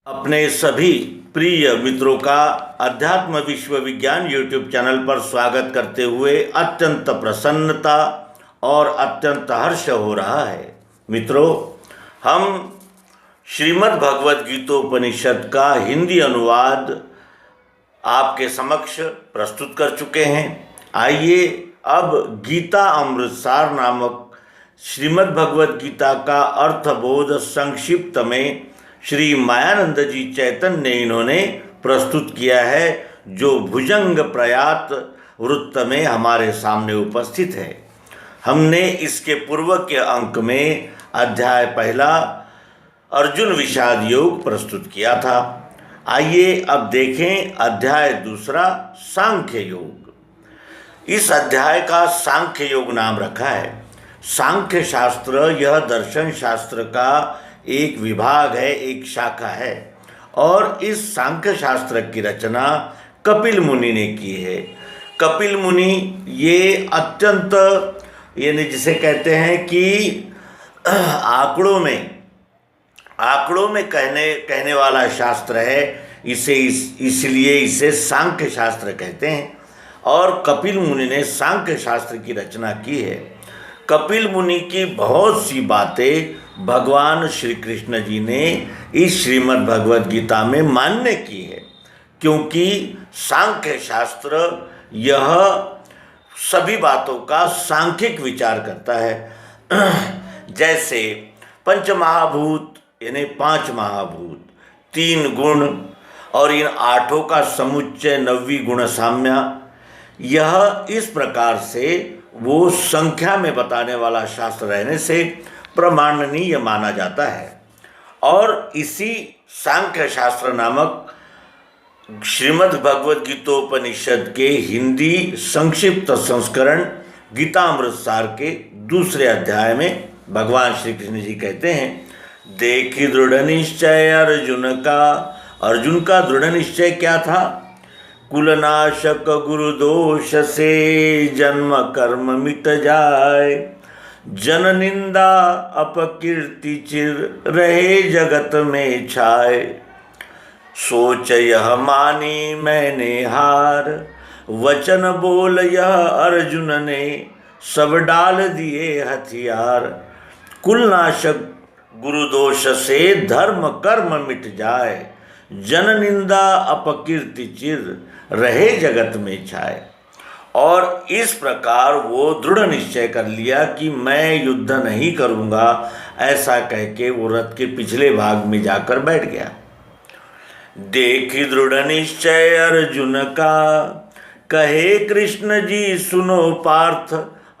अपने सभी प्रिय मित्रों का अध्यात्म विश्व विज्ञान यूट्यूब चैनल पर स्वागत करते हुए अत्यंत प्रसन्नता और अत्यंत हर्ष हो रहा है। मित्रों, हम श्रीमद् भगवद गीतोपनिषद का हिंदी अनुवाद आपके समक्ष प्रस्तुत कर चुके हैं। आइए अब गीता अमृतसार नामक श्रीमद् भगवद गीता का अर्थबोध संक्षिप्त में श्री मायानंद जी चैतन्य इन्होंने प्रस्तुत किया है, जो भुजंग प्रयात वृत्त में हमारे सामने उपस्थित है। हमने इसके पूर्व के अंक में अध्याय पहला अर्जुन विषाद योग प्रस्तुत किया था। आइए अब देखें अध्याय दूसरा सांख्य योग। इस अध्याय का सांख्य योग नाम रखा है। सांख्य शास्त्र यह दर्शन शास्त्र का एक विभाग है, एक शाखा है, और इस सांख्य शास्त्र की रचना कपिल मुनि ने की है। कपिल मुनि ये अत्यंत यानी जिसे कहते हैं कि आंकड़ों में कहने वाला शास्त्र है। इसलिए इसे सांख्य शास्त्र कहते हैं, और कपिल मुनि ने सांख्य शास्त्र की रचना की है। कपिल मुनि की बहुत सी बातें भगवान श्री कृष्ण जी ने इस श्रीमद् भगवद गीता में मान्य की है, क्योंकि सांख्य शास्त्र यह सभी बातों का सांख्यिक विचार करता है। जैसे पंचमहाभूत यानी 5 महाभूत, 3 गुण और इन 8 का समुच्चय 9वीं गुण साम्या, यह इस प्रकार से वो संख्या में बताने वाला शास्त्र रहने से प्रमाणनीय माना जाता है। और इसी सांख्य शास्त्र नामक श्रीमद् भगवद गीतोपनिषद के हिंदी संक्षिप्त संस्करण गीतामृतसार के दूसरे अध्याय में भगवान श्री कृष्ण जी कहते हैं, देखी दृढ़ निश्चय अर्जुन का दृढ़ निश्चय क्या था? कुलनाशक गुरु दोष से जन्म कर्म मिट जाए, जन निंदा अपकीर्ति चिर रहे जगत में छाए। सोच यह मानी मैंने हार, वचन बोल यह अर्जुन ने सब डाल दिए हथियार। कुलनाशक गुरु दोष से धर्म कर्म मिट जाए, जन निंदा अपकीर्ति चिर रहे जगत में छाए। और इस प्रकार वो दृढ़ निश्चय कर लिया कि मैं युद्ध नहीं करूँगा, ऐसा कह के वो रथ के पिछले भाग में जाकर बैठ गया। देखी दृढ़ निश्चय अर्जुन का, कहे कृष्ण जी सुनो पार्थ,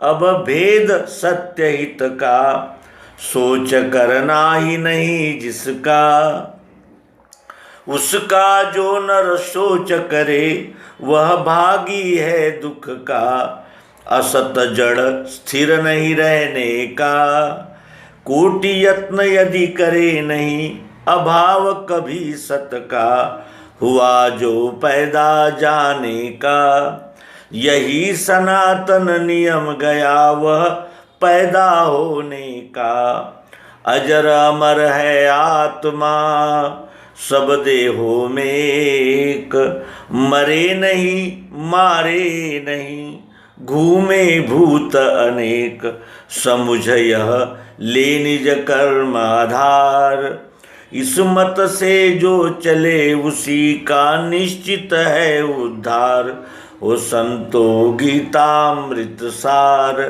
अब भेद सत्य हित का, सोच करना ही नहीं जिसका, उसका जो नर सोच करे वह भागी है दुख का। असत जड़ स्थिर नहीं रहने का, कोटि यत्न यदि करे नहीं, अभाव कभी सत का। हुआ जो पैदा जाने का, यही सनातन नियम गया वह पैदा होने का। अजर अमर है आत्मा सब देहों में एक, मरे नहीं मारे नहीं, घूमे भूत अनेक। समुझ यह ले निज कर्म आधार, इस मत से जो चले उसी का निश्चित है उद्धार। ओ संतो गीतामृत सार,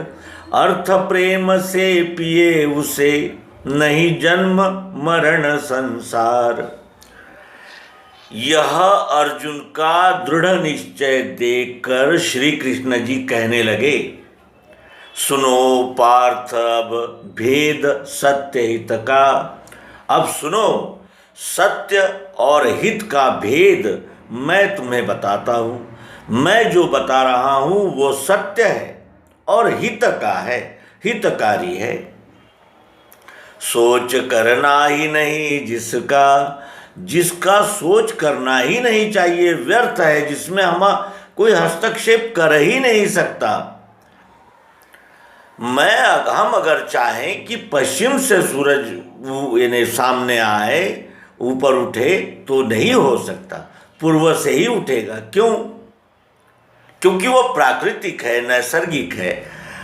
अर्थ प्रेम से पिए उसे, नहीं जन्म मरण संसार। यह अर्जुन का दृढ़ निश्चय देखकर श्री कृष्ण जी कहने लगे, सुनो पार्थ अब भेद सत्य हित का। अब सुनो, सत्य और हित का भेद मैं तुम्हें बताता हूँ। मैं जो बता रहा हूँ वो सत्य है और हित का है, हितकारी है। सोच करना ही नहीं जिसका सोच करना ही नहीं चाहिए, व्यर्थ है, जिसमें हम कोई हस्तक्षेप कर ही नहीं सकता। हम अगर चाहें कि पश्चिम से सूरज यानी सामने आए, ऊपर उठे तो नहीं हो सकता, पूर्व से ही उठेगा। क्यों? क्योंकि वो प्राकृतिक है, नैसर्गिक है,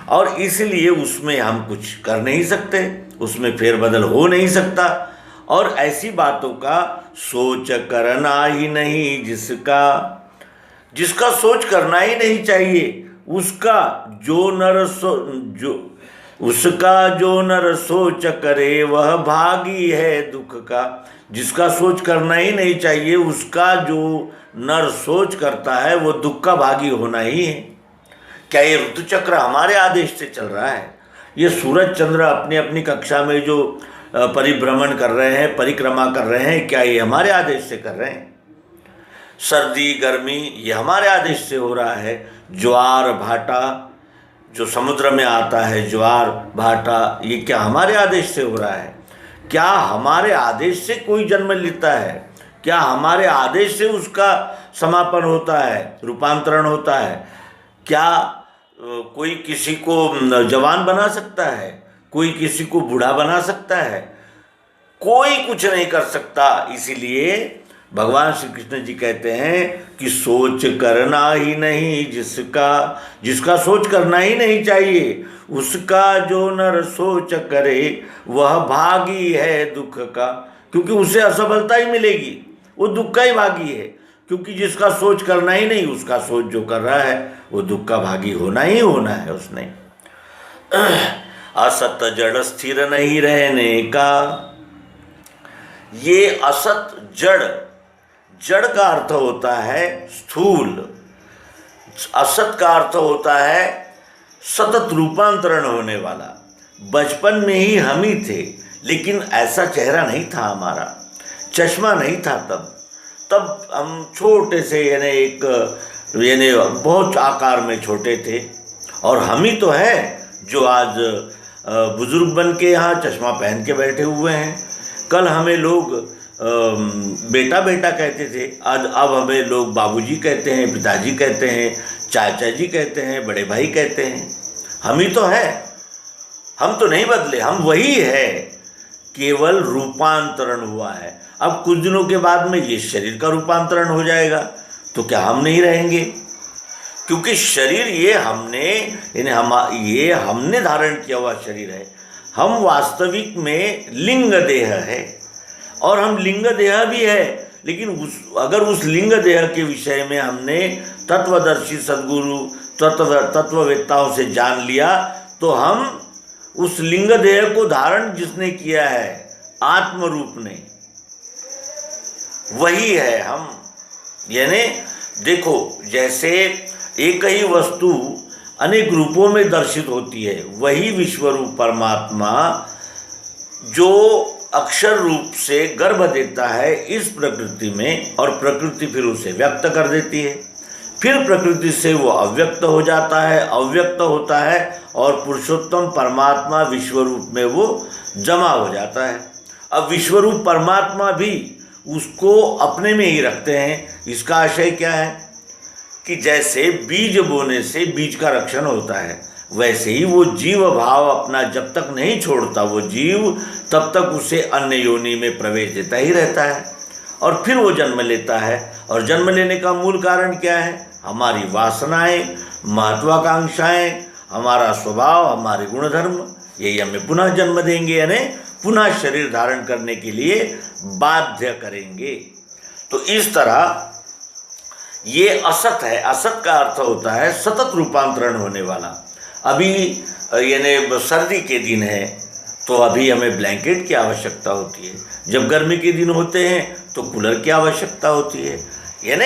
और इसलिए उसमें हम कुछ कर नहीं सकते, उसमें फेरबदल हो नहीं सकता। और ऐसी बातों का सोच करना ही नहीं जिसका सोच करना ही नहीं चाहिए, उसका जो नर सोच करे वह भागी है दुख का। जिसका सोच करना ही नहीं चाहिए, उसका जो नर सोच करता है वो दुख का भागी होना ही है। क्या ये ऋतुचक्र हमारे आदेश से चल रहा है? ये सूरज चंद्र अपनी अपनी कक्षा में जो परिभ्रमण कर रहे हैं, परिक्रमा कर रहे हैं, क्या ये हमारे आदेश से कर रहे हैं? सर्दी गर्मी ये हमारे आदेश से हो रहा है। ज्वार भाटा जो समुद्र में आता है, ज्वार भाटा, ये क्या हमारे आदेश से हो रहा है? क्या हमारे आदेश से कोई जन्म लेता है? क्या हमारे आदेश से उसका समापन होता है, रूपांतरण होता है? क्या कोई किसी को जवान बना सकता है? कोई किसी को बूढ़ा बना सकता है? कोई कुछ नहीं कर सकता। इसीलिए भगवान श्री कृष्ण जी कहते हैं कि सोच करना ही नहीं जिसका सोच करना ही नहीं चाहिए, उसका जो नर सोच करे वह भागी है दुख का। क्योंकि उसे असफलता ही मिलेगी, वो दुख का ही भागी है। क्योंकि जिसका सोच करना ही नहीं, उसका सोच जो कर रहा है वो दुख का भागी होना ही होना है उसने। असत जड़ स्थिर नहीं रहने का। ये असत जड़ का अर्थ होता है स्थूल, असत का अर्थ होता है सतत रूपांतरण होने वाला। बचपन में ही हम ही थे, लेकिन ऐसा चेहरा नहीं था हमारा, चश्मा नहीं था तब हम छोटे से यानी बहुत आकार में छोटे थे। और हम ही तो है जो आज बुजुर्ग बन के यहाँ चश्मा पहन के बैठे हुए हैं। कल हमें लोग बेटा बेटा कहते थे, आज अब हमें लोग बाबूजी कहते हैं, पिताजी कहते हैं, चाचा जी कहते हैं, बड़े भाई कहते हैं। हम ही तो है, हम तो नहीं बदले, हम वही है, केवल रूपांतरण हुआ है। अब कुछ दिनों के बाद में ये शरीर का रूपांतरण हो जाएगा, तो क्या हम नहीं रहेंगे? क्योंकि शरीर ये हमने धारण किया हुआ शरीर है। हम वास्तविक में लिंग देह है, और हम लिंग देह भी है, लेकिन अगर उस लिंग देह के विषय में हमने तत्वदर्शी सद्गुरु तत्ववेत्ताओं से जान लिया, तो हम उस लिंग देह को धारण जिसने किया है आत्म रूप ने, वही है हम। यानी देखो, जैसे एक ही वस्तु अनेक रूपों में दर्शित होती है, वही विश्वरूप परमात्मा जो अक्षर रूप से गर्भ देता है इस प्रकृति में, और प्रकृति फिर उसे व्यक्त कर देती है। फिर प्रकृति से वो अव्यक्त हो जाता है, अव्यक्त होता है, और पुरुषोत्तम परमात्मा विश्वरूप में वो जमा हो जाता है। अब विश्वरूप परमात्मा भी उसको अपने में ही रखते हैं। इसका आशय क्या है कि जैसे बीज बोने से बीज का रक्षण होता है, वैसे ही वो जीव भाव अपना जब तक नहीं छोड़ता, वो जीव तब तक उसे अन्य योनि में प्रवेश देता ही रहता है, और फिर वो जन्म लेता है। और जन्म लेने का मूल कारण क्या है? हमारी वासनाएं, महत्वाकांक्षाएं, हमारा स्वभाव, हमारे गुणधर्म, यही हमें पुनः जन्म देंगे, यानी पुनः शरीर धारण करने के लिए बाध्य करेंगे। तो इस तरह ये असत है। असत का अर्थ होता है सतत रूपांतरण होने वाला। अभी यानी सर्दी के दिन है, तो अभी हमें ब्लैंकेट की आवश्यकता होती है। जब गर्मी के दिन होते हैं तो कूलर की आवश्यकता होती है। यानी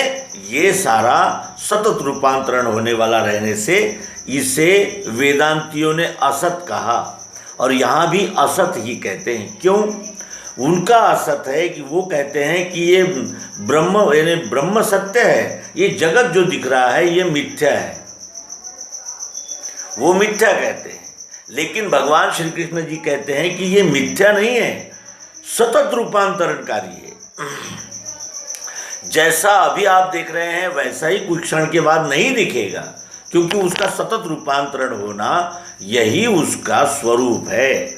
ये सारा सतत रूपांतरण होने वाला रहने से इसे वेदांतियों ने असत कहा, और यहाँ भी असत ही कहते हैं। क्यों? उनका असत है कि वो कहते हैं कि ये ब्रह्म यानी ब्रह्म सत्य है, ये जगत जो दिख रहा है ये मिथ्या है, वो मिथ्या कहते हैं। लेकिन भगवान श्री कृष्ण जी कहते हैं कि ये मिथ्या नहीं है, सतत रूपांतरणकारी है। जैसा अभी आप देख रहे हैं वैसा ही कुछ क्षण के बाद नहीं दिखेगा, क्योंकि उसका सतत रूपांतरण होना यही उसका स्वरूप है।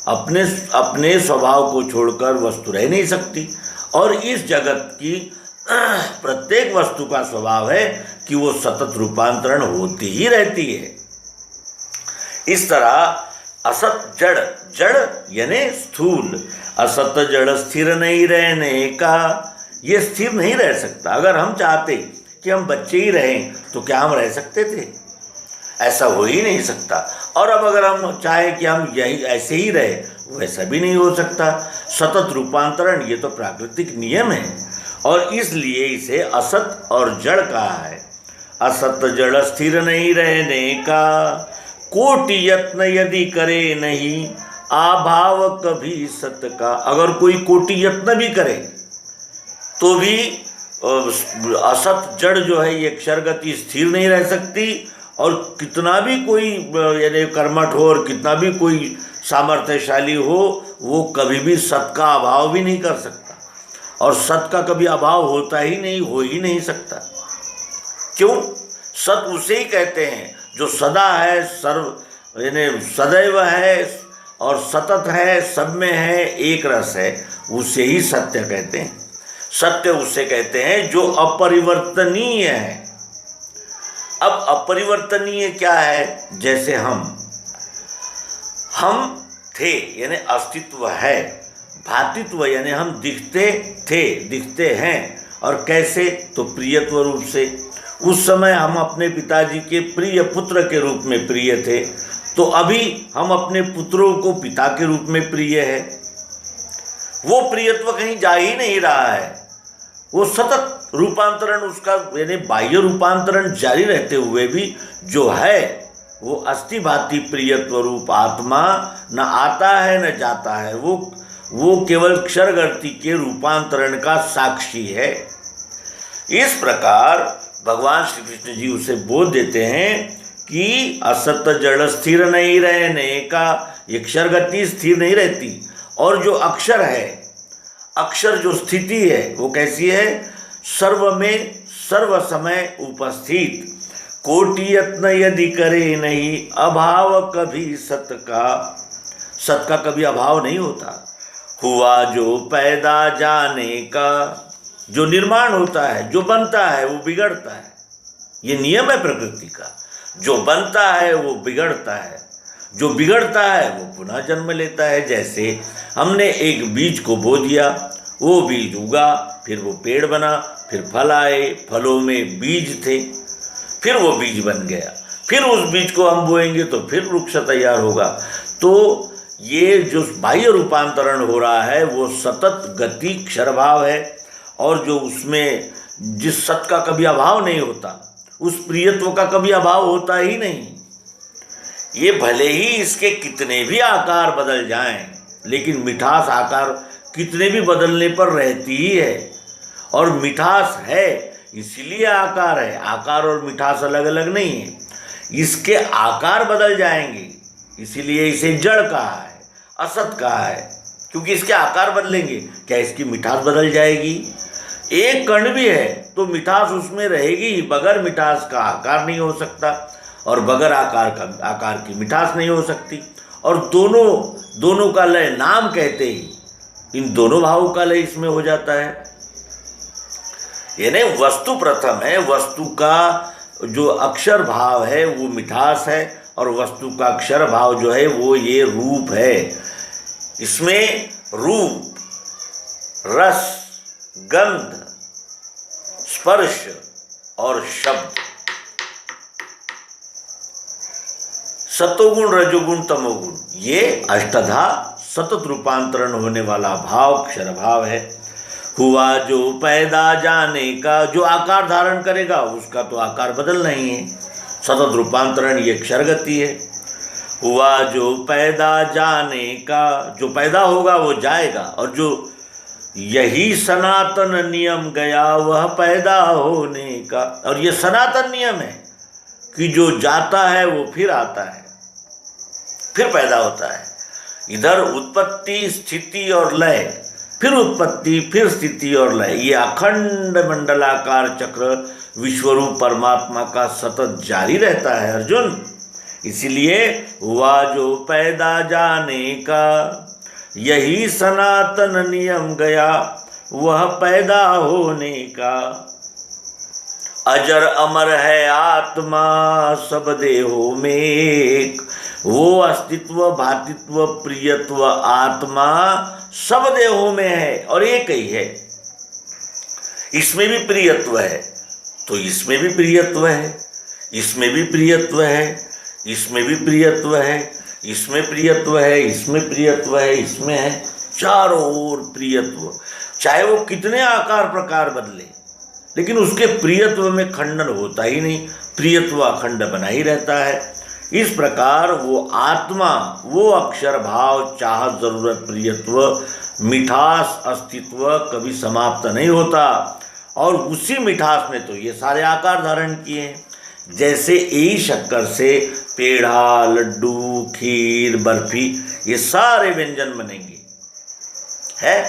अपने स्वभाव को छोड़कर वस्तु रह नहीं सकती। और इस जगत की प्रत्येक वस्तु का स्वभाव है कि वो सतत रूपांतरण होती ही रहती है। इस तरह असत जड़, जड़ यानी स्थूल, असत जड़ स्थिर नहीं रहने का, ये स्थिर नहीं रह सकता। अगर हम चाहते कि हम बच्चे ही रहें तो क्या हम रह सकते थे? ऐसा हो ही नहीं सकता। और अब अगर हम चाहें कि हम यही ऐसे ही रहे, वैसा भी नहीं हो सकता। सतत रूपांतरण ये तो प्राकृतिक नियम है, और इसलिए इसे असत और जड़ कहा है। असत जड़ स्थिर नहीं रहने का, कोटि यत्न यदि करे नहीं, अभाव कभी सत का। अगर कोई कोटि यत्न भी करे तो भी असत जड़ जो है ये क्षरगति स्थिर नहीं रह सकती, और कितना भी कोई यानी कर्मठ हो और कितना भी कोई सामर्थ्यशाली हो, वो कभी भी सत का अभाव भी नहीं कर सकता, और सत का कभी अभाव होता ही नहीं, हो ही नहीं सकता। क्यों? सत उसे ही कहते हैं जो सदा है, सर्व यानी सदैव है और सतत है, सब में है, एक रस है, उसे ही सत्य कहते हैं। सत्य उसे कहते हैं जो अपरिवर्तनीय है। अब अपरिवर्तनीय क्या है? जैसे हम थे यानी अस्तित्व है, भातित्व यानी हम दिखते थे, दिखते हैं, और कैसे? तो प्रियत्व रूप से। उस समय हम अपने पिताजी के प्रिय पुत्र के रूप में प्रिय थे, तो अभी हम अपने पुत्रों को पिता के रूप में प्रिय है। वो प्रियत्व कहीं जा ही नहीं रहा है, वो सतत रूपांतरण उसका यानी बाह्य रूपांतरण जारी रहते हुए भी जो है वो अस्थि भांति प्रियत्व रूप आत्मा न आता है न जाता है, वो केवल क्षरगति के रूपांतरण का साक्षी है। इस प्रकार भगवान श्री कृष्ण जी उसे बोध देते हैं कि असत जड़ स्थिर नहीं रहने का, ये क्षरगति स्थिर नहीं रहती, और जो अक्षर है, अक्षर जो स्थिति है वो कैसी है? सर्व में सर्व समय उपस्थित, कोटि यत्न यदि करे नहीं, अभाव कभी सत का। सत का कभी अभाव नहीं होता। हुआ जो पैदा जाने का, जो निर्माण होता है, जो बनता है वो बिगड़ता है, ये नियम है प्रकृति का। जो बनता है वो बिगड़ता है, जो बिगड़ता है वो पुनः जन्म लेता है। जैसे हमने एक बीज को बो दिया, वो बीज उगा, फिर वो पेड़ बना, फिर फल आए, फलों में बीज थे, फिर वो बीज बन गया, फिर उस बीज को हम बोएंगे तो फिर वृक्ष तैयार होगा। तो ये जो बाह्य रूपांतरण हो रहा है वो सतत गति क्षरभाव है, और जो उसमें जिस सत का कभी अभाव नहीं होता, उस प्रियत्व का कभी अभाव होता ही नहीं। ये भले ही इसके कितने भी आकार बदल जाएं, लेकिन मिठास आकार कितने भी बदलने पर रहती ही है, और मिठास है इसीलिए आकार है। आकार और मिठास अलग अलग नहीं है, इसके आकार बदल जाएंगे, इसीलिए इसे जड़ कहा है, असत कहा है, क्योंकि इसके आकार बदलेंगे। क्या इसकी मिठास बदल जाएगी? एक कण भी है तो मिठास उसमें रहेगी, बगैर मिठास का आकार नहीं हो सकता, और बगैर आकार की मिठास नहीं हो सकती। और दोनों का लय नाम कहते ही इन दोनों भावों का लय इसमें हो जाता है। यानी वस्तु प्रथम है, वस्तु का जो अक्षर भाव है वो मिठास है, और वस्तु का अक्षर भाव जो है वो ये रूप है। इसमें रूप, रस, गंध, स्पर्श और शब्द, सतोगुण, रजोगुण, तमोगुण, ये अष्टधा सतत रूपांतरण होने वाला भाव क्षर भाव है। हुआ जो पैदा जाने का, जो आकार धारण करेगा उसका तो आकार बदलना ही है, सतत रूपांतरण ये क्षरगति है। हुआ जो पैदा जाने का, जो पैदा होगा वो जाएगा, और जो यही सनातन नियम गया वह पैदा होने का। और ये सनातन नियम है कि जो जाता है वो फिर आता है, फिर पैदा होता है। इधर उत्पत्ति, स्थिति और लय, फिर उत्पत्ति, फिर स्थिति और लय, ये अखंड मंडलाकार चक्र विश्वरूप परमात्मा का सतत जारी रहता है अर्जुन। इसीलिए हुआ जो पैदा जाने का, यही सनातन नियम गया वह पैदा होने का। अजर अमर है आत्मा सब देहों में एक, वो अस्तित्व भातित्व प्रियत्व आत्मा सब देहों में है और एक ही है। इसमें भी प्रियत्व है तो इसमें भी प्रियत्व है, इसमें भी प्रियत्व है, इसमें भी प्रियत्व है, इसमें प्रियत्व है, इसमें प्रियत्व है, इसमें है, चारों ओर प्रियत्व। चाहे वो कितने आकार प्रकार बदले, लेकिन उसके प्रियत्व में खंडन होता ही नहीं, प्रियत्व अखंड बना ही रहता है। इस प्रकार वो आत्मा, वो अक्षर भाव चाहत जरूरत प्रियत्व मिठास अस्तित्व कभी समाप्त नहीं होता, और उसी मिठास ने तो ये सारे आकार धारण किए हैं। जैसे यही शक्कर से पेड़ा लड्डू खीर बर्फी ये सारे व्यंजन बनेंगे है।